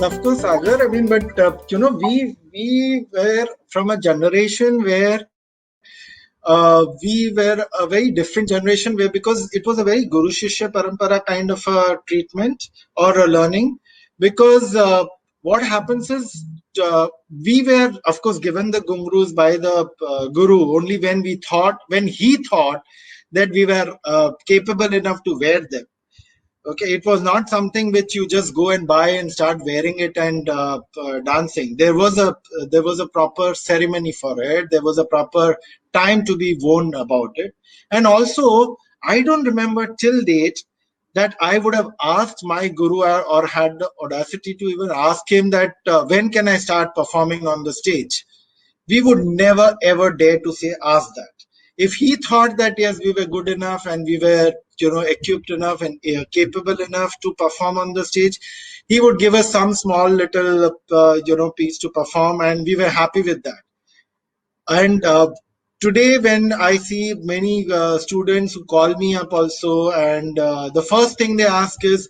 Of course, Sagar. I mean, but we were from a generation where we were a very different generation, where because it was a very Guru Shishya Parampara kind of a treatment or a learning, because what happens is we were, of course, given the gurus by the Guru only when he thought that we were capable enough to wear them. Okay, it was not something which you just go and buy and start wearing it and dancing. There was a proper ceremony for it. There was a proper time to be worn about it. And also, I don't remember till date that I would have asked my guru, or had the audacity to even ask him that when can I start performing on the stage. We would never ever dare to say ask that. If he thought that yes, we were good enough and we were equipped enough and capable enough to perform on the stage, he would give us some small little piece to perform, and we were happy with that. And today, when I see many students who call me up also, and the first thing they ask is,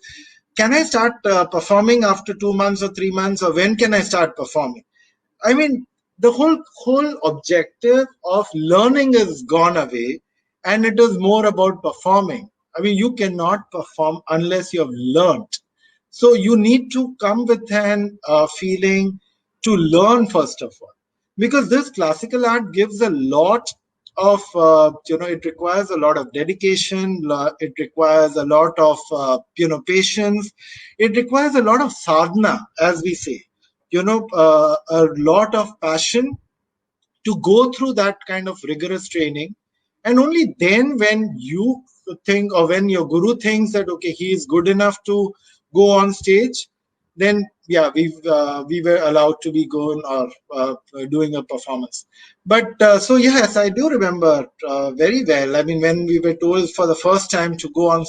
can I start performing after 2 months or 3 months, or when can I start performing? I mean, the whole objective of learning is gone away, and it is more about performing. I mean, you cannot perform unless you have learned. So you need to come with an feeling to learn first of all, because this classical art gives a lot of it requires a lot of dedication. It requires a lot of patience. It requires a lot of sadhana, as we say, a lot of passion to go through that kind of rigorous training. And only then, when you think, or when your guru thinks that okay, he is good enough to go on stage, then yeah, we were allowed to be going, or doing a performance. But so yes, I do remember very well. I mean, when we were told for the first time to go on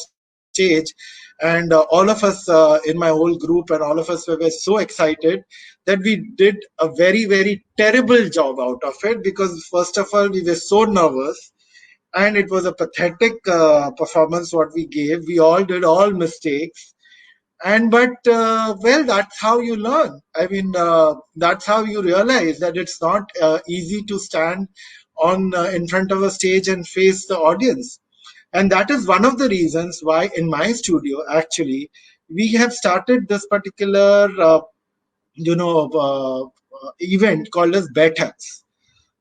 stage, and all of us in my whole group and all of us were so excited that we did a very, very terrible job out of it, because first of all, we were so nervous, and it was a pathetic performance what we gave. We all did all mistakes, and but well, that's how you learn. I mean, that's how you realize that it's not easy to stand on in front of a stage and face the audience. And that is one of the reasons why in my studio, actually, we have started this particular event called as Baithaks.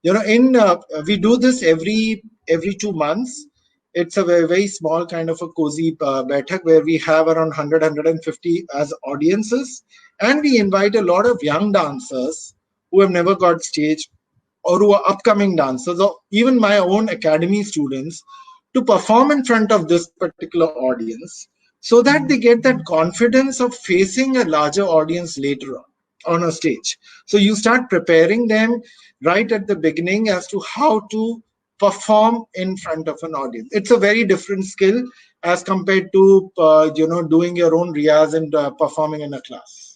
In we do this every 2 months. It's a very, very small kind of a cozy Baithak, where we have around 100 as audiences, and we invite a lot of young dancers who have never got stage, or who are upcoming dancers, or even my own academy students, to perform in front of this particular audience, so that they get that confidence of facing a larger audience later on a stage. So you start preparing them right at the beginning as to how to perform in front of an audience. It's a very different skill as compared to doing your own riyaz and performing in a class.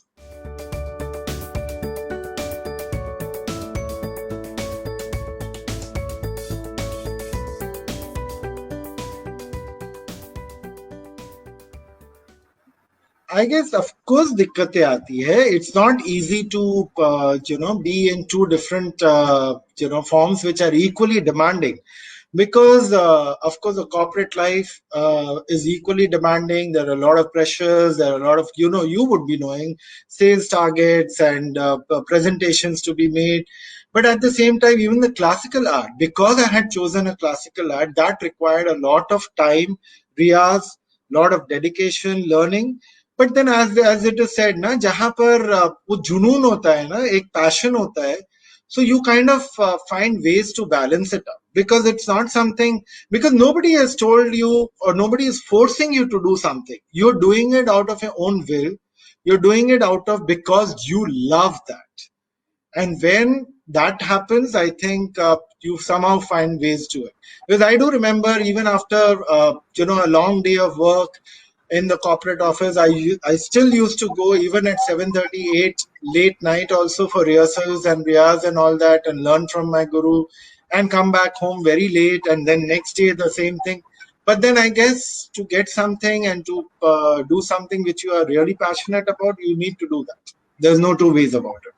I guess, of course, दिक्कतें आती है. It's not easy to be in two different forms which are equally demanding, because of course the corporate life is equally demanding. There are a lot of pressures. There are a lot of you would be knowing sales targets and presentations to be made. But at the same time, even the classical art, because I had chosen a classical art, that required a lot of time, riyaz, lot of dedication, learning. But then as it is said ना, जहां पर वो जुनून होता है ना, एक passion होता है, So you kind of find ways to balance it up, because it's not something, because nobody has told you or nobody is forcing you to do something. You're doing it out of your own will. You're doing it out of because you love that. And when that happens, I think you somehow find ways to it. Because I do remember, even after a long day of work in the corporate office, I still used to go even at 7:38 late night also for rehearsals and riyas and all that, and learn from my guru, and come back home very late, and then next day the same thing. But then I guess to get something and to do something which you are really passionate about, you need to do that. There's no two ways about it.